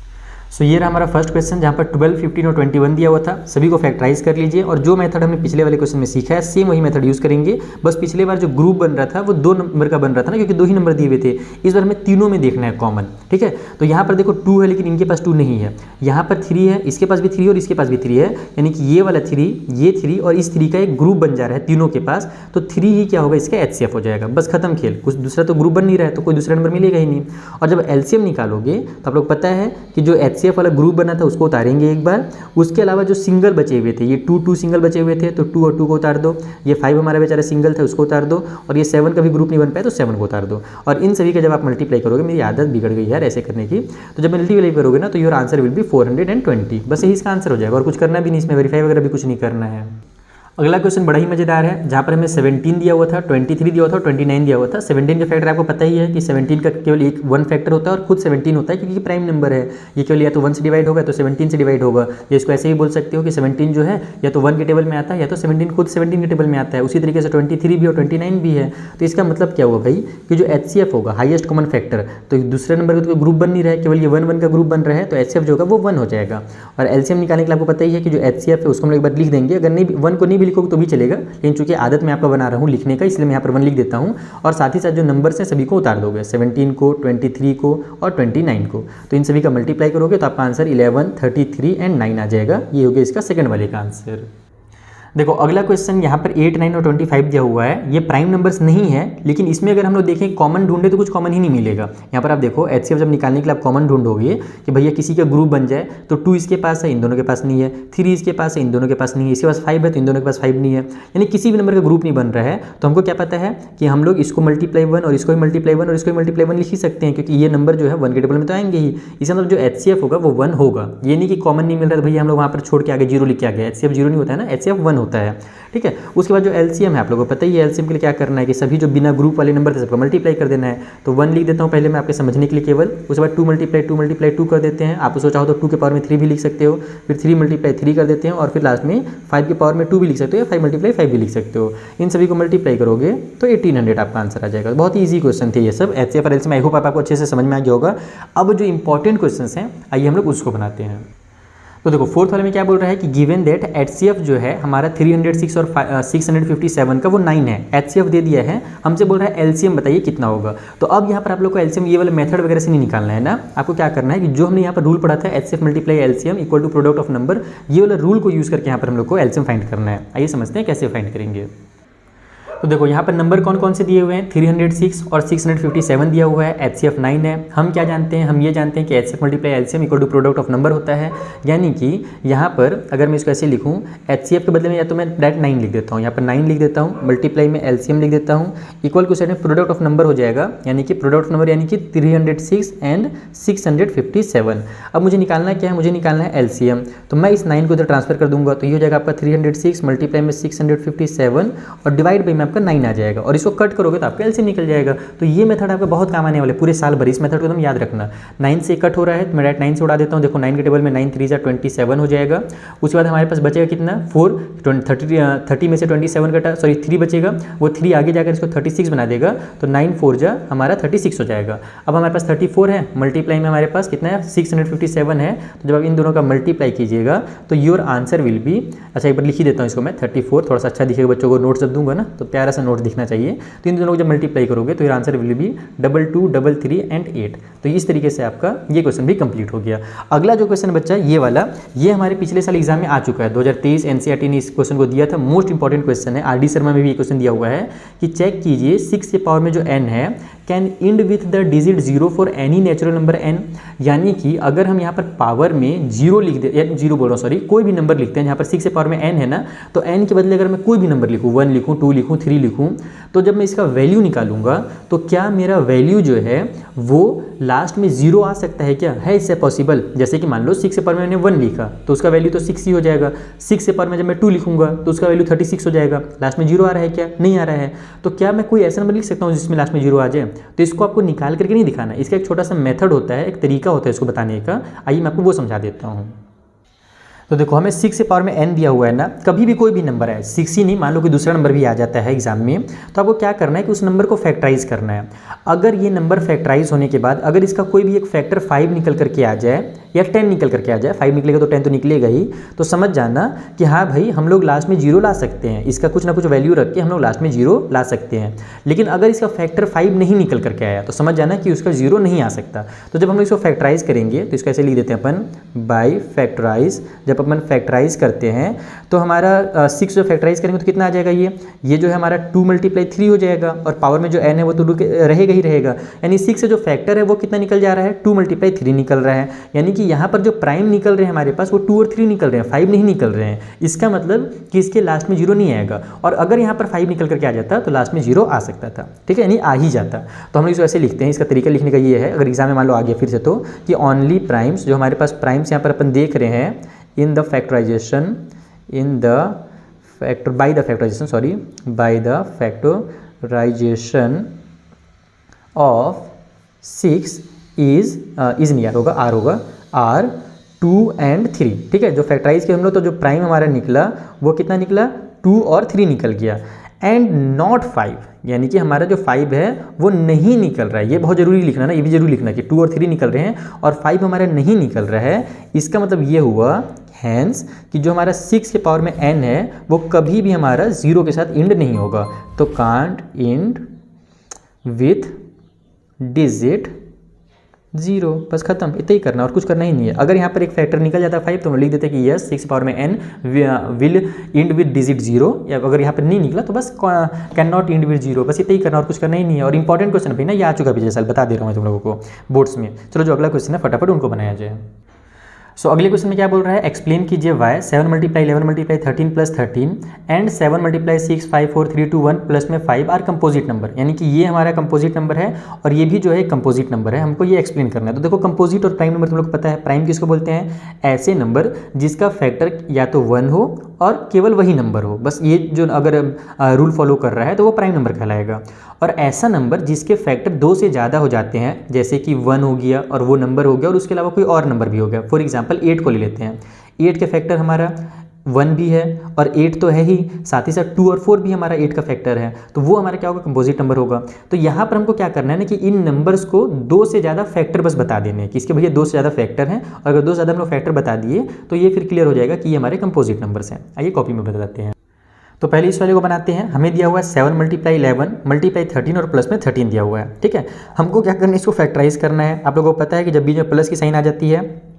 A: सो ये रहा हमारा फर्स्ट क्वेश्चन जहाँ पर 12, 15 और 21 दिया हुआ था। सभी को फैक्टराइज कर लीजिए और जो मेथड हमने पिछले वाले क्वेश्चन में सीखा है सेम वही मेथड यूज़ करेंगे। बस पिछले बार जो ग्रुप बन रहा था वो 2 नंबर का बन रहा था ना, क्योंकि 2 ही नंबर दिए हुए थे। इस बार हमें तीनों में देखना है कॉमन, ठीक है। तो यहाँ पर देखो 2 है लेकिन इनके पास 2 नहीं है, यहाँ पर 3 है, इसके पास भी 3 और इसके पास भी 3 है, यानी कि ये वाला 3, ये 3 और इस 3 का एक ग्रुप बन जा रहा है तीनों के पास। तो 3 ही क्या होगा इसका HCF हो जाएगा, बस खत्म खेल। कुछ दूसरा तो ग्रुप बन नहीं रहा है तो कोई दूसरा नंबर मिलेगा ही नहीं। और जब LCM निकालोगे तो आप लोग पता है कि जो HCF वाला ग्रुप बना था उसको उतारेंगे एक बार। उसके अलावा जो सिंगल बचे हुए थे, ये 2 सिंगल बचे हुए थे तो 2 और 2 को उतार दो। ये 5 हमारा बेचारा सिंगल था उसको उतार दो और ये 7 का भी ग्रुप नहीं बन पाया तो 7 को उतार दो। और इन सभी का जब आप मल्टीप्लाई करोगे, मेरी आदत बिगड़ गई यार ऐसे करने की, तो जब मल्टीप्लाई करोगे ना तो योर आंसर विल बी 420। बस यही इसका आंसर हो जाएगा और कुछ करना भी नहीं, इसमें वेरीफाई वगैरह भी कुछ नहीं करना है। अगला क्वेश्चन बड़ा ही मजेदार है जहाँ पर हमें 17 दिया हुआ था, 23 दिया हुआ था, 29 दिया हुआ था। 17 का फैक्टर आपको पता ही है कि 17 का केवल एक 1 फैक्टर होता है और खुद 17 होता है क्योंकि प्राइम नंबर है। ये केवल या तो 1 से डिवाइड होगा तो 17 से डिवाइड होगा। या इसको ऐसे ही बोल सकते हो कि 17 जो है या तो 1 के टेबल में आता है या तो 17 खुद 17 के टेबल में आता है। उसी तरीके से 23 भी और 29 भी है। तो इसका मतलब क्या हुआ भाई कि जो HCF होगा हाईएस्ट कॉमन फैक्टर, तो दूसरे नंबर का तो ग्रुप बन नहीं रहा है, केवल ये 1 1 का ग्रुप बन रहा है, तो HCF जो होगा वो 1 हो जाएगा। और LCM निकालने के लिए आपको पता ही है कि जो HCF है उसको हम लोग एक बार लिख देंगे। अगर नहीं 1 को नहीं भी लिखोगे तो भी चलेगा, लेकिन चूंकि आदत मैं आपका बना रहा हूँ लिखने का इसलिए मैं यहाँ पर 1 लिख देता हूँ। और साथ ही साथ जो नंबर्स हैं सभी को उतार दोगे, 17 को, 23 को और 29 को। तो इन सभी का मल्टीप्लाई करोगे तो आपका आंसर 11, 33 एंड 9 आ जाएगा। ये हो गया इसका सेकंड वाले का आंसर। देखो अगला क्वेश्चन यहाँ पर 8, 9 और 25 दिया हुआ है। ये प्राइम नंबर्स नहीं है लेकिन इसमें अगर हम लोग देखें कॉमन ढूंढे तो कुछ कॉमन ही नहीं मिलेगा। यहाँ पर आप देखो HCF जब निकालने के लिए आप कॉमन ढूंढोगे कि भैया किसी का ग्रुप बन जाए तो 2 इसके पास है, इन दोनों के पास नहीं है, 3 इसके पास है, इन दोनों के पास नहीं है, इसके पास 5 है तो इन दोनों के पास 5 नहीं है, यानी किसी भी नंबर का ग्रुप नहीं बन रहा है। तो हमको क्या पता है कि हम लोग इसको मल्टीप्लाई 1 और इसको भी मल्टीप्लाई 1 और इसको भी मल्टीप्लाई 1 लिख ही सकते हैं क्योंकि ये नंबर जो है 1 के टेबल में तो आएंगे ही। इसका मतलब जो HCF होगा वो 1 होगा। ये नहीं कि कॉमन नहीं मिल रहा है तो भैया हम लोग वहाँ पर छोड़ के आगे 0 लिख के आ गए। HCF 0 नहीं होता है ना, HCF 1 होता है, ठीक है। उसके बाद जो LCM है आप लोगों को पता ही है, LCM के लिए क्या करना है कि सभी जो बिना ग्रुप वाले नंबर थे सबको मल्टीप्लाई कर देना है। तो 1 लिख देता हूँ पहले मैं आपके समझने के लिए केवल। उसके बाद 2 मल्टीप्लाई 2 कर देते हैं। आप उसको चाहो तो 2 के पावर में 3 भी लिख सकते हो, फिर 3 मल्टीप्लाई 3 कर देते हैं और फिर लास्ट में 5 के पावर में 2 भी लिख सकते हो या 5 मल्टीप्लाई 5 भी लिख सकते हो। इन सभी को मल्टीप्लाई करोगे तो 1800 आपका आंसर आ जाएगा। बहुत ही ईजी क्वेश्चन थे ये सब HCF और LCM। आई होप आपको अच्छे से समझ में आ गया होगा। अब जो इंपॉर्टेंट क्वेश्चन हैं आइए हम लोग उसको बनाते हैं। तो देखो फोर्थ वाले में क्या बोल रहा है कि गिवन दैट HCF जो है हमारा 306 और 657 का वो 9 है। HCF दे दिया है, हमसे बोल रहा है LCM बताइए कितना होगा। तो अब यहाँ पर आप लोग को LCM ये वाला मेथड वगैरह से नहीं निकालना है ना, आपको क्या करना है कि जो हमने यहाँ पर रूल पढ़ा था HCF multiply LCM equal to product of number, ये वाला रूल को यूज़ करके यहाँ पर हम लोग को LCM फाइंड करना है। आइए समझते हैं कैसे फाइंड करेंगे। तो देखो यहाँ पर नंबर कौन कौन से दिए हुए हैं, 306 और 657 दिया हुआ है, HCF 9 है। हम क्या जानते हैं, हम ये जानते हैं कि HCF multiply LCM equal to product of number होता है। यानी कि यहाँ पर अगर मैं इसको ऐसे लिखूँ HCF के बदले में या तो मैं डायरेक्ट 9 लिख देता हूँ, यहाँ पर 9 लिख देता हूँ, मल्टीप्लाई में LCM लिख देता हूँ, इक्वल टू साइड में प्रोडक्ट ऑफ नंबर हो जाएगा, यानी कि प्रोडक्ट ऑफ नंबर यानी कि 306 एंड 657। अब मुझे निकालना क्या है, मुझे निकालना है LCM। तो मैं इस 9 को इधर ट्रांसफर कर दूंगा तो ये हो जाएगा आपका 306 मल्टीप्लाई में 657 और डिवाइड बाई में आपका 9 आ जाएगा और इसको कट करोगे तो आपका LCM निकल जाएगा। तो ये मेथड आपका बहुत काम आने वाले पूरे साल भर। इस मेथड को एकदम याद रखना। 9 से कट हो रहा है तो मैं डायरेक्ट 9 से उड़ा देता हूँ। देखो 9 के टेबल में 9 3 27 हो जाएगा। उसके बाद हमारे पास बचेगा कितना 4, 30 में से 27 कटा, सॉरी 3 बचेगा, वो 3 आगे जाकर इसको 36 बना देगा। तो 9 4 जा हमारा 36 हो जाएगा। अब हमारे पास 34 है, मल्टीप्लाई में हमारे पास कितना है 657 है। तो जब आप इन दोनों का मल्टीप्लाई कीजिएगा तो योर आंसर विल बी, अच्छा एक बार लिख ही देता हूँ इसको मैं 34, थोड़ा सा अच्छा दिखेगा बच्चों को, नोट्स जब दूंगा ना तो प्यार प्यारा सा नोट दिखना चाहिए। तो इन दोनों को जब मल्टीप्लाई करोगे तो ये आंसर विल बी 22, 33 एंड 8। तो इस तरीके से आपका ये क्वेश्चन भी कंप्लीट हो गया। अगला जो क्वेश्चन बच्चा ये वाला, ये हमारे पिछले साल एग्जाम में आ चुका है, 2023 एनसीईआरटी ने इस क्वेश्चन को दिया था। मोस्ट इंपॉर्टेंट क्वेश्चन है, आरडी शर्मा में भी ये क्वेश्चन दिया हुआ है कि चेक कीजिए 6 के पावर में जो n है can end with the digit 0 for any natural number n। यानी कि अगर हम यहाँ पर पावर में 0 लिख दे, या 0 बोल रहा हूँ सॉरी, कोई भी नंबर लिखते हैं, यहाँ पर 6 के पावर में n है ना, तो n के बदले अगर मैं कोई भी नंबर लिखूँ, 1 लिखूँ, 2 लिखूँ, 3 लिखूँ, तो जब मैं इसका वैल्यू निकालूंगा तो क्या मेरा वैल्यू जो है वो लास्ट में 0 आ सकता है? क्या है इससे पॉसिबल? जैसे कि मान लो 6 के पावर में मैंने 1 लिखा तो उसका वैल्यू तो 6 ही हो जाएगा। 6 के पावर में जब मैं 2 लिखूंगा तो उसका वैल्यू 36 हो जाएगा। लास्ट में 0 आ रहा है क्या? नहीं आ रहा है। तो क्या मैं कोई ऐसा नंबर लिख सकता हूँ जिसमें लास्ट में 0 आ जाए? तो इसको आपको निकाल करके नहीं दिखाना, इसका एक छोटा सा मेथड होता है, एक तरीका होता है इसको बताने का। आइए मैं आपको वो समझा देता हूँ। तो देखो हमें 6 के पावर में n दिया हुआ है ना, कभी भी कोई भी नंबर है, 6 ही नहीं, मान लो कि दूसरा नंबर भी आ जाता है एग्जाम में, तो आपको क्या करना है कि उस नंबर को फैक्टराइज करना है। अगर ये नंबर फैक्टराइज होने के बाद अगर इसका कोई भी एक फैक्टर 5 निकल करके आ जाए या 10 निकल करके आ जाए, 5 निकलेगा तो 10 तो निकलेगा ही, तो समझ जाना कि हाँ भाई हम लोग लास्ट में 0 ला सकते हैं, इसका कुछ ना कुछ वैल्यू रख के हम लोग लास्ट में 0 ला सकते हैं। लेकिन अगर इसका फैक्टर 5 नहीं निकल करके आया तो समझ जाना कि उसका 0 नहीं आ सकता। तो जब हम लोग इसको फैक्टराइज करेंगे तो इसको ऐसे लिख देते हैं अपन बाई फैक्टराइज। जब अपन फैक्टराइज करते हैं तो हमारा 6 जो फैक्टराइज करेंगे तो कितना आ जाएगा, ये जो है हमारा 2 × 3 हो जाएगा, और पावर में जो n है वो तो रहेगा ही रहेगा। यानी 6 से जो फैक्टर है वो कितना निकल जा रहा है, 2 × 3 निकल रहा है। यानी कि यहाँ पर जो प्राइम निकल रहे हैं हमारे पास वो 2 और 3 निकल रहे हैं, 5 नहीं निकल रहे हैं। इसका मतलब कि इसके लास्ट में 0 नहीं आएगा, और अगर यहाँ पर 5 निकल करके आ जाता तो लास्ट में 0 आ सकता था, ठीक है, यानी आ ही जाता। तो हम लोग इसको ऐसे लिखते हैं, इसका तरीका लिखने का ये है, अगर एग्जाम में मान लो आ गया फिर से तो, कि ओनली प्राइम्स, जो हमारे पास प्राइम्स यहाँ पर अपन देख रहे हैं in the factorisation, by the factorisation of 6 is नहीं आर होगा, आर होगा, आर 2 and 3, ठीक है। जो फैक्टराइज किया हम लोग तो जो प्राइम हमारा निकला वो कितना निकला, 2 और 3 निकल गया, एंड नॉट 5, यानी कि हमारा जो 5 है वो नहीं निकल रहा है। ये बहुत जरूरी लिखना ना, ये भी जरूरी लिखना कि 2 और 3 निकल रहे हैं और 5 हमारा नहीं निकल रहा है। इसका मतलब ये हुआ हैंस कि जो हमारा 6 के पावर में n है वो कभी भी हमारा 0 के साथ इंड नहीं होगा। तो कांट इंड विथ डिजिट 0, बस खत्म, इतना ही करना और कुछ करना ही नहीं है। अगर यहाँ पर एक फैक्टर निकल जाता है 5 तो हम लिख देते हैं कि यस 6 पावर में n will end with digit 0, या अगर यहाँ पर नहीं निकला तो बस कैन नॉट इंड विद 0, बस इतना ही करना और कुछ करना ही नहीं है। और इंपॉर्टेंट क्वेश्चन भी ना ये आ चुका पिछले साल, बता दे रहा हूँ मैं तुम लोगों को बोर्ड्स में। चलो जो अगला क्वेश्चन है फटाफट उनको बनाया जाए। सो अगले क्वेश्चन में क्या बोल रहा है, एक्सप्लेन कीजिए वाई 7 × 11 × 13 + 13 एंड 7 × 6 5 4 3 2 1 प्लस में 5 आर कंपोजिट नंबर। यानी कि ये हमारा कंपोजिट नंबर है और ये भी जो है कंपोजिट नंबर है, हमको ये एक्सप्लेन करना है। तो देखो कंपोजिट और प्राइम नंबर तुम लोग को पता है, प्राइम किसको बोलते हैं, ऐसे नंबर जिसका फैक्टर या तो 1 हो और केवल वही नंबर हो, बस ये जो अगर रूल फॉलो कर रहा है तो वो प्राइम नंबर कहलाएगा। और ऐसा नंबर जिसके फैक्टर 2 से ज़्यादा हो जाते हैं, जैसे कि 1 हो गया और वो नंबर हो गया और उसके अलावा कोई और नंबर भी हो गया। फॉर एग्जांपल 8 को ले लेते हैं, 8 के फैक्टर हमारा 1 भी है और 8 तो है ही, साथ ही साथ 2 और 4 भी हमारा 8 का फैक्टर है, तो वो हमारा क्या होगा, कंपोजिट नंबर होगा। तो यहाँ पर हमको क्या करना है ना कि इन नंबर्स को 2 से ज़्यादा फैक्टर बस बता देने हैं कि इसके भैया 2 से ज़्यादा फैक्टर हैं, और अगर 2 से ज़्यादा हम लोग फैक्टर बता दिए तो ये फिर क्लियर हो जाएगा कि ये हमारे कंपोजिट नंबर्स हैं। आइए कॉपी में बताते हैं। तो पहले इस वाले को बनाते हैं। हमें दिया हुआ है 7 × 11 × 13 और प्लस में 13 दिया हुआ है, ठीक है। हमको क्या करना है, इसको फैक्टराइज करना है। आप लोगों को पता है कि जब भी जो प्लस की साइन आ जाती है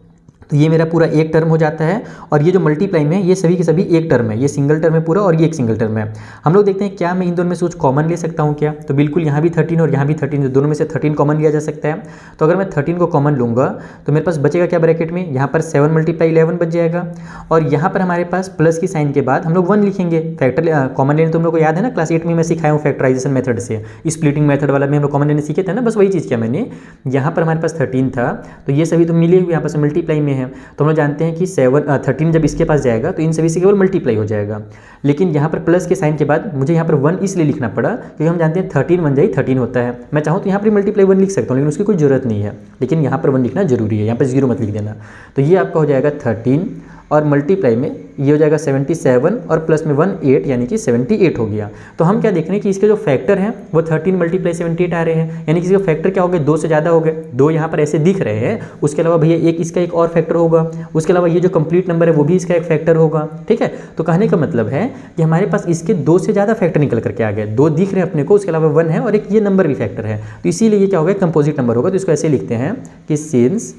A: तो ये मेरा पूरा एक टर्म हो जाता है, और ये जो मल्टीप्लाई में है ये सभी के सभी एक टर्म है, ये सिंगल टर्म है पूरा और ये एक सिंगल टर्म है। हम लोग देखते हैं क्या मैं इन दोनों में से कुछ कॉमन ले सकता हूँ क्या, तो बिल्कुल यहाँ भी 13 और यहाँ भी 13, दोनों में से 13 कॉमन लिया जा सकता है। तो अगर मैं 13 को कॉमन लूँगा तो मेरे पास बचेगा क्या ब्रैकेट में, यहाँ पर 7 × 11 बच जाएगा, और यहाँ पर हमारे पास प्लस की साइन के बाद हम लोग 1 लिखेंगे। फैक्टर कॉमन लेने तो हम लोग को याद है ना, क्लास 8 में मैं सिखाया हूँ फैक्टराइजेशन मेथड से, स्प्लिटिंग मेथड वाला में हम लोग कॉमन लेने सीखे थे ना, बस वही चीज़ किया मैंने। यहाँ पर हमारे पास 13 था तो ये सभी तो मिले हुए यहाँ पर मल्टीप्लाई में है, तो हम लोग जानते हैं कि 13 जब इसके पास जाएगा तो इन सभी से केवल मल्टीप्लाई हो जाएगा। लेकिन यहाँ पर प्लस के साइन के बाद मुझे यहाँ पर 1 इसलिए लिखना पड़ा क्योंकि हम जानते हैं 13 1 × 13 होता है। मैं चाहूँ तो यहाँ पर मल्टीप्लाई 1 लिख सकता हूँ, लेकिन उसकी कोई जरूरत नहीं है, लेकिन यहाँ पर 1 लिखना जरूरी है, यहाँ पर 0 मत लिख देना। तो ये आपका हो जाएगा 13 और मल्टीप्लाई में ये हो जाएगा 77 और प्लस में 1 8 यानी कि 78 हो गया। तो हम क्या देख रहे हैं कि इसके जो फैक्टर हैं वो 13 मल्टीप्लाई 78 आ रहे हैं, यानी कि इसका फैक्टर क्या हो गए 2 से ज़्यादा हो गए। 2 यहाँ पर ऐसे दिख रहे हैं, उसके अलावा भैया एक इसका एक और फैक्टर होगा, उसके अलावा ये जो कंप्लीट नंबर है वो भी इसका एक फैक्टर होगा। ठीक है, तो कहने का मतलब है कि हमारे पास इसके 2 से ज़्यादा फैक्टर निकल करके आ गए। 2 दिख रहे हैं अपने को, उसके अलावा 1 है और एक ये नंबर भी फैक्टर है, तो इसीलिए ये क्या होगा कंपोजिट नंबर होगा। तो इसको ऐसे लिखते हैं कि since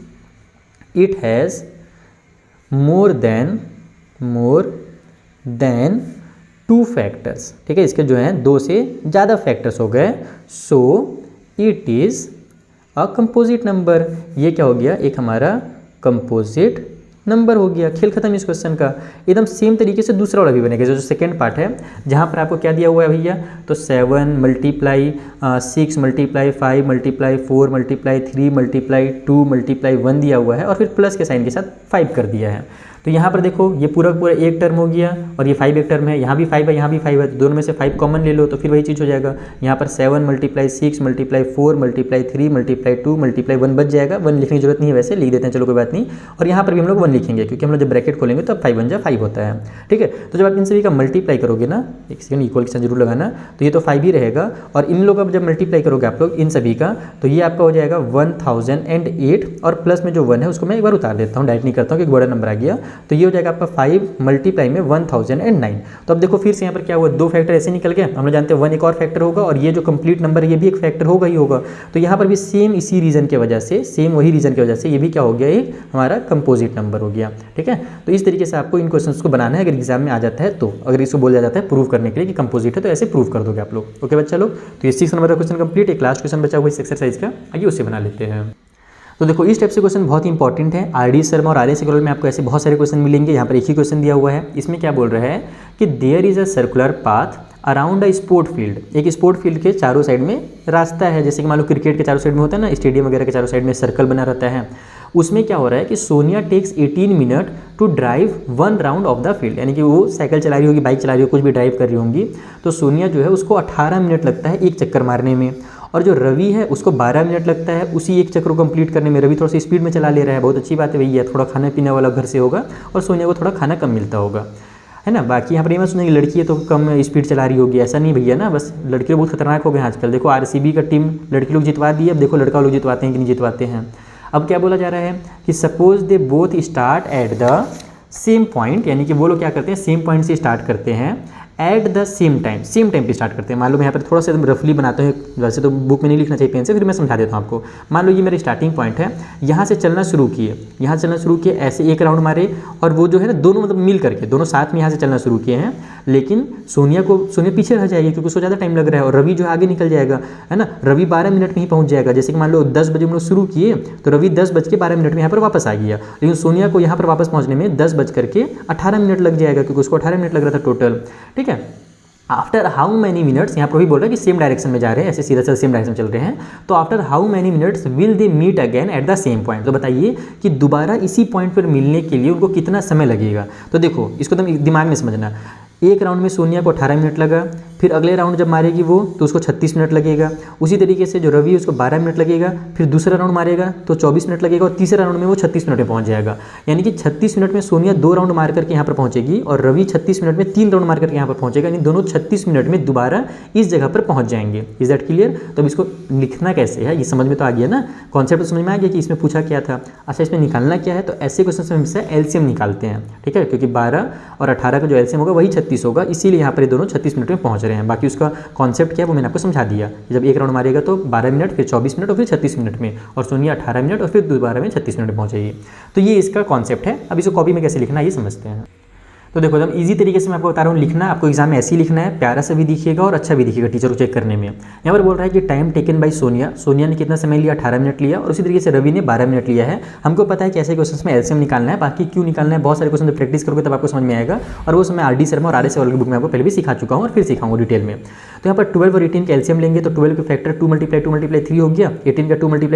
A: it has more than 2 factors. ठीक है, इसके जो हैं 2 से ज़्यादा फैक्टर्स हो गए, so it is a composite number. ये क्या हो गया, एक हमारा कंपोजिट नंबर हो गया। खेल खत्म इस क्वेश्चन का। एकदम सेम तरीके से दूसरा वाला भी बनेगा, जो सेकंड पार्ट है, जहाँ पर आपको क्या दिया हुआ है भैया, तो 7 multiply 6 multiply 5 multiply 4 multiply 3 multiply 2 multiply 1 दिया हुआ है और फिर प्लस के साइन के साथ 5 कर दिया है। तो यहाँ पर देखो ये पूरा पूरा एक टर्म हो गया और ये 5 एक टर्म है, यहाँ भी 5 है यहाँ भी 5 है, तो दोनों में से 5 कॉमन ले लो तो फिर वही चीज़ हो जाएगा। यहाँ पर 7 multiply 6 multiply 4 multiply 3 multiply 2 multiply 1 बच जाएगा। 1 लिखने की जरूरत नहीं है, वैसे लिख देते हैं, चलो कोई बात नहीं। और यहाँ पर भी हम लोग 1 लिखेंगे क्योंकि हम लोग जब ब्रैकेट खोलेंगे तो अब 5 1 जा 5 होता है। ठीक है, तो जब आप इन सभी का मल्टीप्लाई करोगे ना, एक सेकंड इक्वल के साथ जरूर लगाना, तो ये तो 5 ही रहेगा और इन लोग अब जब मल्टीप्लाई करोगे आप लोग इन सभी का, तो ये आपका हो जाएगा 1008 और प्लस में जो 1 है उसको मैं एक बार उतार देता हूँ, डायरेक्ट नहीं करता हूँ क्योंकि बड़ा नंबर आ गया। तो ये हो जाएगा आपका 5 मल्टीप्लाई में 1009। तो अब देखो फिर से यहाँ पर क्या हुआ, 2 फैक्टर ऐसे निकल गए। हम लोग जानते हैं 1 एक और फैक्टर होगा और ये जो कंप्लीट नंबर है ये भी एक फैक्टर होगा ही होगा। तो यहाँ पर भी सेम इसी रीजन की वजह से, सेम वही रीजन की वजह से ये भी क्या हो गया, एक हमारा कंपोजिट नंबर हो गया। ठीक है, तो इस तरीके से आपको इन क्वेश्चंस को बनाना है अगर एग्जाम में आ जाता है तो। अगर इसको बोला जाता है प्रूव करने के लिए कि कंपोजिट है तो ऐसे प्रूव कर दोगे आप लोग। ओके बच्चा लोग, तो ये 6 नंबर का क्वेश्चन कंप्लीट। एक लास्ट क्वेश्चन बचा हुआ इस एक्सरसाइज का, आइए उससे बना लेते हैं। तो देखो इस टाइप से क्वेश्चन बहुत इंपॉर्टेंट है। आरडी शर्मा और आरएस अग्रवाल में आपको ऐसे बहुत सारे क्वेश्चन मिलेंगे। यहाँ पर एक ही क्वेश्चन दिया हुआ है, इसमें क्या बोल रहा है कि there is a circular path around a sport field. एक स्पोर्ट फील्ड के चारों साइड में रास्ता है, जैसे कि मान लो क्रिकेट के चारों साइड में होता है ना, स्टेडियम वगैरह के चारों साइड में सर्कल बना रहता है। उसमें क्या हो रहा है कि Sonia takes 18 minute to drive 1 round of the field, यानी कि वो साइकिल चला रही होगी, बाइक चला रही होगी, कुछ भी ड्राइव कर रही होंगी, तो सोनिया जो है उसको 18 मिनट लगता है एक चक्कर मारने में, और जो रवि है उसको 12 मिनट लगता है उसी एक चक्र को कंप्लीट करने में। रवि थोड़ा सा स्पीड में चला ले रहा है, बहुत अच्छी बात है भैया, थोड़ा खाना पीने वाला घर से होगा और सोनिया को थोड़ा खाना कम मिलता होगा, है ना। बाकी यहाँ पर ये मत सुनिए लड़की है तो कम स्पीड चला रही होगी, ऐसा नहीं भैया ना, बस लड़के लोग बहुत खतरनाक हो गए आजकल। देखो आरसीबी का टीम लड़के लोग जितवा दी, अब देखो लड़का लोग जितवाते हैं कि नहीं जितवाते हैं। अब क्या बोला जा रहा है कि suppose they both start at the same point, यानी कि वो लोग क्या करते हैं सेम पॉइंट से स्टार्ट करते हैं एट द सेम टाइम पे स्टार्ट करते हैं। मान लो मैं यहाँ पर थोड़ा सा रफली बनाता हूँ, वैसे तो बुक में नहीं लिखना चाहिए पेन से, फिर मैं समझा देता हूँ आपको। मान लो ये मेरा स्टार्टिंग पॉइंट है, यहाँ से चलना शुरू किए, यहाँ चलना शुरू किए, ऐसे एक राउंड मारे और वो जो है ना दोनों मतलब मिल करके दोनों साथ में यहाँ से चलना शुरू किए हैं, लेकिन सोनिया पीछे रह जाएगी क्योंकि उसको ज़्यादा टाइम लग रहा है और रवि जो है आगे निकल जाएगा, है ना। रवि 12 मिनट में ही पहुँच जाएगा। जैसे कि मान लो 10 बजे हम लोग शुरू किए तो रवि 10:12 में यहाँ पर वापस आ गया, लेकिन सोनिया को यहाँ पर वापस पहुँचने में 10:18 मिनट लग जाएगा क्योंकि उसको 18 मिनट लग रहा था टोटल। ठीक है, आफ्टर हाउ मैनी मिनट्स, यहाँ पर भी बोल रहा है कि सेम डायरेक्शन में जा रहे हैं, ऐसे सीधा सीधा सेम डायरेक्शन में चल रहे हैं, तो after how many minutes will they meet again at the same point. तो बताइए कि दोबारा इसी पॉइंट पर मिलने के लिए उनको कितना समय लगेगा। तो देखो इसको तुम दिमाग में समझना, एक राउंड में सोनिया को 18 मिनट लगा, फिर अगले राउंड जब मारेगी वो तो उसको 36 मिनट लगेगा, उसी तरीके से जो रवि है उसको 12 मिनट लगेगा, फिर दूसरा राउंड मारेगा तो 24 मिनट लगेगा और तीसरा राउंड में वो 36 मिनट में पहुंच जाएगा। यानी कि 36 मिनट में सोनिया 2 राउंड मार करके यहाँ पर पहुंचेगी और रवि 36 मिनट में 3 राउंड मार करके यहाँ पर पहुंचेगा, यानी दोनों 36 मिनट में दोबारा इस जगह पर पहुँच जाएंगे। Is that clear? तो अब इसको लिखना कैसे है ये समझ में तो आ गया ना, कॉन्सेप्ट तो समझ में आ गया कि इसमें पूछा क्या था। अच्छा इसमें निकालना क्या है, तो ऐसे क्वेश्चन में हमेशा एलसीएम निकालते हैं। ठीक है, क्योंकि 12 और 18 का जो एलसीएम होगा वही 36 होगा, इसीलिए यहाँ पर ये दोनों 36 मिनट में पहुँच रहे हैं। बाकी उसका कॉन्सेप्ट क्या है वो मैंने आपको समझा दिया। जब एक राउंड मारेगा तो 12 मिनट, फिर 24 मिनट और फिर 36 मिनट में, और सोनिया 18 मिनट और फिर दोबारा में 36 मिनट में पहुंचेगी। तो ये इसका कॉन्सेप्ट है। अब इसको कॉपी में कैसे लिखना है ये समझते हैं। तो देखो एकदम इजी तरीके से मैं आपको बता रहा हूँ लिखना, आपको एग्जाम में ऐसे ही लिखना है, प्यारा सा भी दिखेगा और अच्छा भी दिखेगा टीचर को चेक करने में। यहाँ पर बोल रहा है कि time taken by Sonia, Sonia ने कितना समय लिया, 18 मिनट लिया, और उसी तरीके से रवि ने 12 मिनट लिया है। हमको पता है कि ऐसे क्वेश्चन में एलसीएम निकालना है, बाकी क्यों निकालना है बहुत सारे क्वेश्चन प्रैक्टिस करोगे तब आपको समझ में आएगा, और वो समय आरडी शर्मा और आरएस अग्रवाल की बुक में आपको पहले भी सिखा चुका हूँ और फिर सिखाऊंगा डिटेल में। तो यहाँ पर 12 और 18 का एलसीएम लेंगे तो 12 के फैक्टर 2 × 3 हो गया, 18 का 2 ×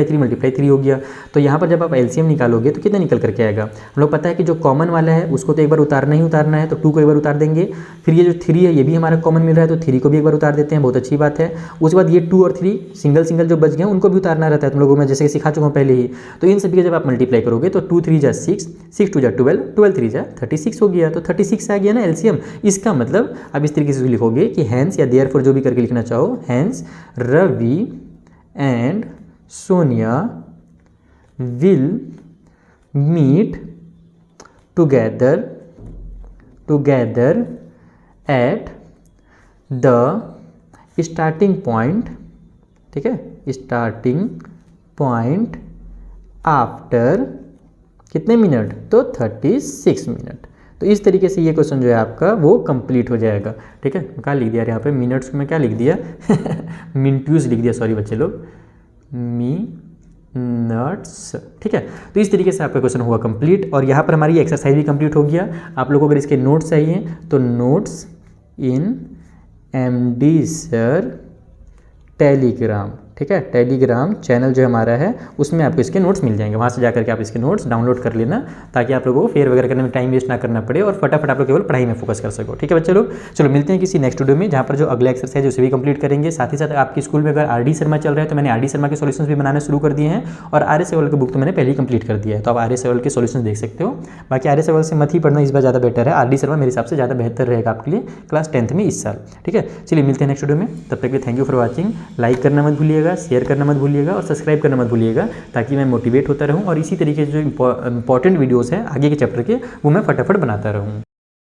A: 3 हो गया। तो यहाँ पर जब आप एलसीएम निकालोगे तो कितना निकल करके आएगा, हम लोग पता है कि जो कॉमन वाला है उसको तो एक बार उतारना उतारना है तो 2 को एक बार उतार देंगे। फिर ये जो 3 है ये भी हमारा कॉमन मिल रहा है तो 3 को भी एक बार उतार देते हैं, बहुत अच्छी बात है। उसके बाद ये 2 और 3 सिंगल सिंगल जो बच गए उनको भी उतारना रहता है, तुम लोगों में जैसे कि सिखा चुका हूँ पहले ही। तो इन सभी का जब आप मल्टीप्लाई करोगे तो 2 3 जा 6, 6 2 जा 12, 12 3 जा 36 हो गया। तो 36 आ गया ना एलसीएम। इसका मतलब आप इस तरीके से लिखोगे कि हैंस या देयरफॉर जो भी करके लिखना चाहो, hence Ravi and Sonia will meet together at the starting point, ठीक है, स्टार्टिंग पॉइंट आफ्टर कितने मिनट, तो 36 मिनट। तो इस तरीके से ये क्वेश्चन जो है आपका वो कंप्लीट हो जाएगा, ठीक है। क्या लिख दिया यहाँ पे, मिनट्स में क्या लिख दिया मिनट्यूज लिख दिया, सॉरी बच्चे लोग, मिनट्स, ठीक है। तो इस तरीके से आपका क्वेश्चन हुआ कंप्लीट और यहाँ पर हमारी एक्सरसाइज भी कंप्लीट हो गया। आप लोगों को अगर इसके नोट्स चाहिए तो नोट्स इन MD सर टेलीग्राम, ठीक है, टेलीग्राम चैनल जो हमारा है उसमें आपको इसके नोट्स मिल जाएंगे। वहाँ से जाकर के आप इसके नोट्स डाउनलोड कर लेना ताकि आप लोगों को फेयर वगैरह करने में टाइम वेस्ट ना करना पड़े और फटाफट आप लोग केवल पढ़ाई में फोकस कर सको, ठीक है बच्चे लोग। चलो मिलते हैं किसी नेक्स्ट वीडियो में जहाँ पर जो अगला एक्सरसाइज है उसे भी कंप्लीट करेंगे। साथ ही साथ आपकी स्कूल में अगर RD शर्मा चल रहा है तो मैंने RD शर्मा के सॉल्यूशंस भी बनाने शुरू कर दिए हैं और आर्य सेवल की बुक तो मैंने पहले ही कंप्लीट कर दिया है, तो आप आर्य सेवल के सॉल्यूशंस देख सकते हो। बाकी आर्य सेवल से मत ही पढ़ना, इस बार ज़्यादा बेटर है। RD शर्मा मेरे हिसाब से ज़्यादा बेहतर रहेगा आपके लिए क्लास 10th में इस साल, ठीक है। चलिए मिलते हैं नेक्स्ट वीडियो में, तब तक के thank you for watching. Like करना मत भूलिएगा, शेयर करना मत भूलिएगा और सब्सक्राइब करना मत भूलिएगा ताकि मैं मोटिवेट होता रहूं और इसी तरीके से जो इंपॉर्टेंट वीडियोस हैं आगे के चैप्टर के वो मैं फटाफट बनाता रहूं।